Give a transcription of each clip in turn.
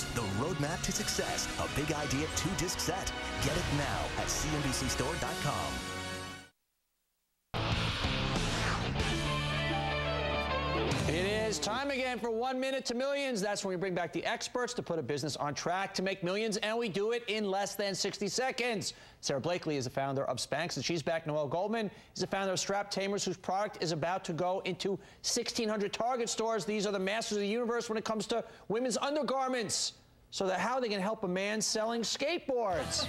Skateboards, the roadmap to success. A big idea, 2-disc set. Get it now at cnbcstore.com. It is time again for 1 Minute to Millions. That's when we bring back the experts to put a business on track to make millions, and we do it in less than 60 seconds. Sarah Blakely is the founder of Spanx, and she's back. Noelle Goldman is the founder of Strap Tamers, whose product is about to go into 1,600 Target stores. These are the masters of the universe when it comes to women's undergarments. So how they can help a man selling skateboards.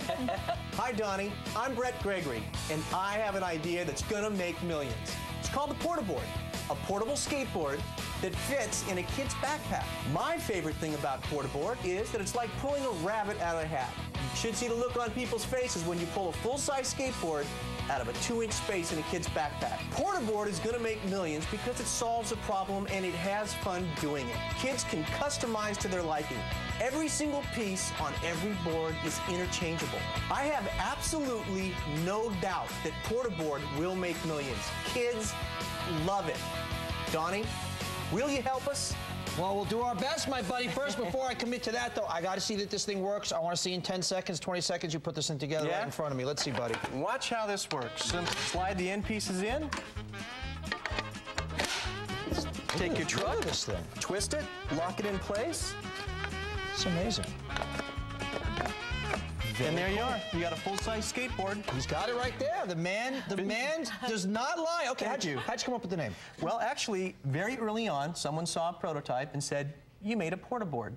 Hi, Donny. I'm Brett Gregory, and I have an idea that's gonna make millions. It's called the Portaboard, a portable skateboard that fits in a kid's backpack. My favorite thing about Portaboard is that it's like pulling a rabbit out of a hat. You should see the look on people's faces when you pull a full-size skateboard out of a 2-inch space in a kid's backpack. Portaboard is gonna make millions because it solves a problem and it has fun doing it. Kids can customize to their liking. Every single piece on every board is interchangeable. I have absolutely no doubt that Portaboard will make millions. Kids love it. Donny, will you help us? Well, we'll do our best, my buddy. First, before I commit to that, though, I got to see that this thing works. I want to see in 10 seconds, 20 seconds, you put this thing together right in front of me. Let's see, buddy. Watch how this works. Slide the end pieces in. Take your truck, this thing. twist it, lock it in place. It's amazing. And there you are. You got a full-size skateboard. He's got it right there. The man does not lie. Okay, how'd you come up with the name? Well, actually, very early on, someone saw a prototype and said, "You made a Portaboard."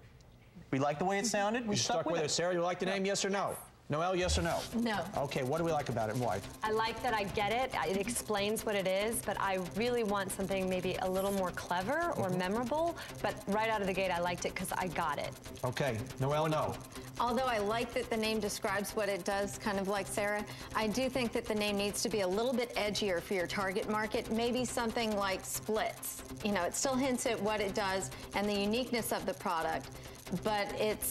We liked the way it sounded. We stuck with it. Sarah, you like the name? Yes or no? Noelle, yes or no? No. Okay, what do we like about it and why? I like that I get it. It explains what it is, but I really want something maybe a little more clever or memorable. But right out of the gate, I liked it because I got it. Okay, Noelle, no. Although I like that the name describes what it does, kind of like Sarah, I do think that the name needs to be a little bit edgier for your target market. Maybe something like Splits. You know, it still hints at what it does and the uniqueness of the product, but it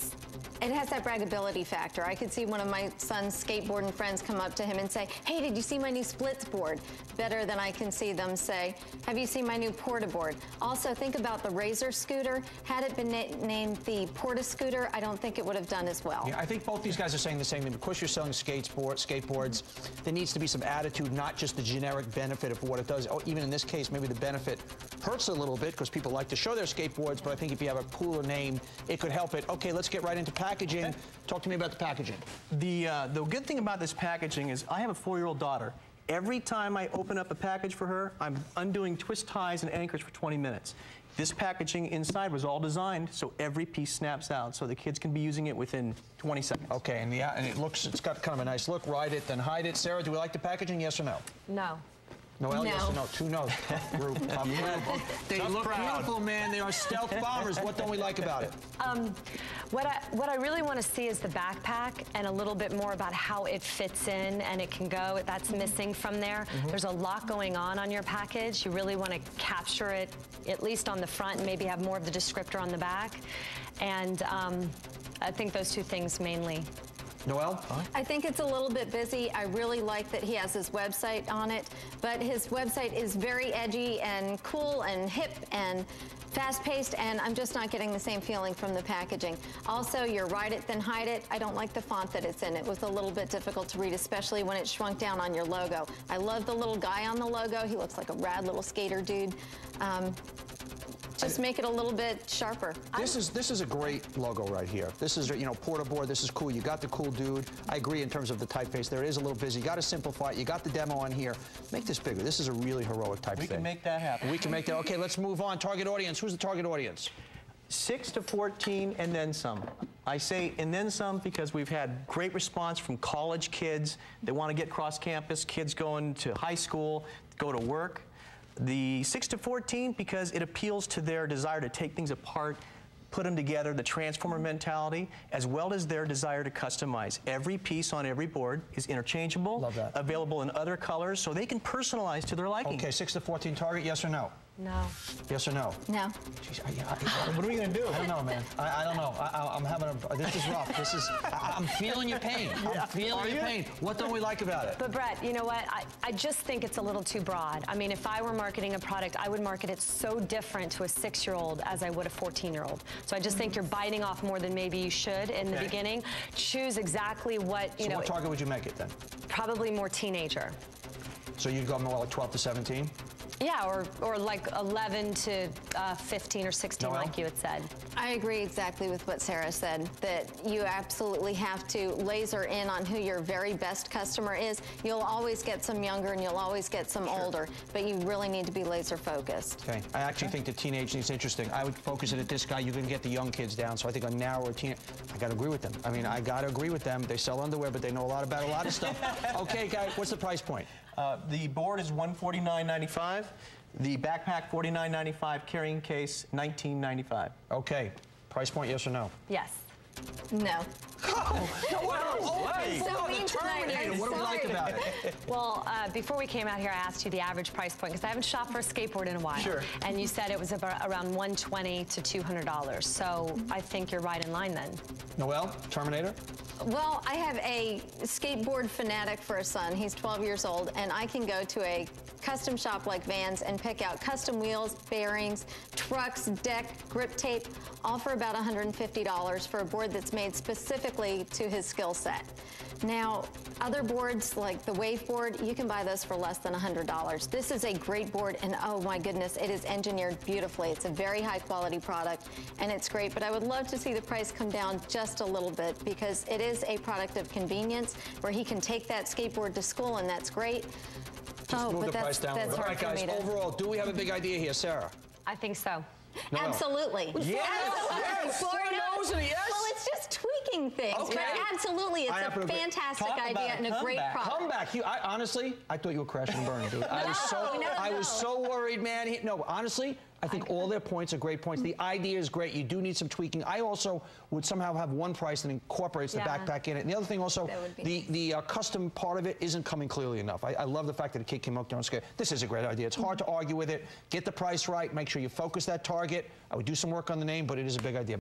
has that braggability factor. I could see one of my son's skateboarding friends come up to him and say, "Hey, did you see my new Splits board?" Better than I can see them say, "Have you seen my new Portaboard?" Also, think about the Razor scooter. Had it been named the Porta scooter, I don't think it would have done as well. Yeah, I think both these guys are saying the same thing. Because you're selling skateboards, there needs to be some attitude, not just the generic benefit of what it does. Oh, even in this case, maybe the benefit hurts a little bit because people like to show their skateboards, but I think if you have a cooler name, it could help it. Okay, let's get right into packaging. Okay. Talk to me about the packaging. The good thing about this packaging is I have a 4-year-old daughter. Every time I open up a package for her, I'm undoing twist ties and anchors for 20 minutes. This packaging inside was all designed so every piece snaps out, so the kids can be using it within 20 seconds. Okay, and it's got kind of a nice look. Ride it, then hide it. Sarah, do we like the packaging? Yes or no? No. Noelle, yes or no? 2 no's. Tough group. Tough group. They look beautiful, man. They are stealth bombers. What don't we like about it? What I really want to see is the backpack and a little bit more about how it fits in and it can go. That's missing from there. There's a lot going on your package. You really want to capture it, at least on the front, and maybe have more of the descriptor on the back. And I think those 2 things mainly. Noelle? I think it's a little bit busy. I really like that he has his website on it, but his website is very edgy and cool and hip and fast-paced, and I'm just not getting the same feeling from the packaging. Also, your Ride It, Then Hide It, I don't like the font that it's in. It was a little bit difficult to read, especially when it shrunk down on your logo. I love the little guy on the logo. He looks like a rad little skater dude. Just make it a little bit sharper. This is a great logo right here. This is, you know, Portaboard. This is cool. You got the cool dude. I agree in terms of the typeface. There it is a little busy. You got to simplify it. You got the demo on here. Make this bigger. This is a really heroic type thing. We can make that happen. We can make that. Okay, let's move on. Target audience. Who's the target audience? 6 to 14 and then some. I say and then some because we've had great response from college kids. They want to get cross campus, kids going to high school, go to work. The 6 to 14 because it appeals to their desire to take things apart, put them together, the transformer mentality, as well as their desire to customize. Every piece on every board is interchangeable, Love that. Available in other colors, so they can personalize to their liking. Okay, 6 to 14 target, yes or no? No. Yes or no? No. Jeez, What are we going to do? I don't know, man. I don't know. I'm having a. This is rough. I'm feeling your pain. I'm feeling your pain. What don't we like about it? But Brett, you know what? I just think it's a little too broad. I mean, if I were marketing a product, I would market it so different to a 6-year-old as I would a 14-year-old. So I just think you're biting off more than maybe you should in the beginning. Choose exactly what, you know. What target would you make it then? Probably more teenager. So you'd go more like 12 to 17? Yeah, or like 11 to 15 or 16, Noelle? like you had said. I agree exactly with what Sarah said, that you absolutely have to laser in on who your very best customer is. You'll always get some younger and you'll always get some older, but you really need to be laser focused. Okay. I actually think the teenage is interesting. I would focus it at this guy. You can get the young kids down. So I think a narrower teen. I got to agree with them. I mean, I got to agree with them. They sell underwear, but they know a lot about a lot of stuff. Okay, guys, what's the price point? The board is $149.95. The backpack $49.95. Carrying case $19.95. Okay. Price point, yes or no? Yes. No. Hey, So mean tonight. I'm what do we like sorry. about it? Well, before we came out here, I asked you the average price point because I haven't shopped for a skateboard in a while. Sure. And you said it was about around $120 to $200. So I think you're right in line then. Noelle, Terminator? Well, I have a skateboard fanatic for a son. He's 12 years old, and I can go to a custom shop like Vans and pick out custom wheels, bearings, trucks, deck, grip tape, all for about $150 for a board that's made specifically to his skill set. Now, other boards like the Wave board, you can buy those for less than $100. This is a great board, and oh my goodness, it is engineered beautifully. It's a very high quality product, and it's great, but I would love to see the price come down just a little bit because it is a product of convenience where he can take that skateboard to school, and that's great. Just move the price down a little bit. All right, guys, overall, do we have a big idea here, Sarah? I think so. Noelle. Absolutely. Yes, yes. Floor knows and a yes. Well, it's just tweaking things. Okay. But absolutely, it's a fantastic idea and a great product. Comeback. Honestly, I thought you were crashing and burning, dude. I was so worried, man. No, honestly, I think all their points are great points. The idea is great. You do need some tweaking. I also would somehow have one price that incorporates the backpack in it. And the other thing also, the custom part of it isn't coming clearly enough. I love the fact that a kid came up there and said, this is a great idea. It's hard to argue with it. Get the price right. Make sure you focus that target. I would do some work on the name, but it is a big idea.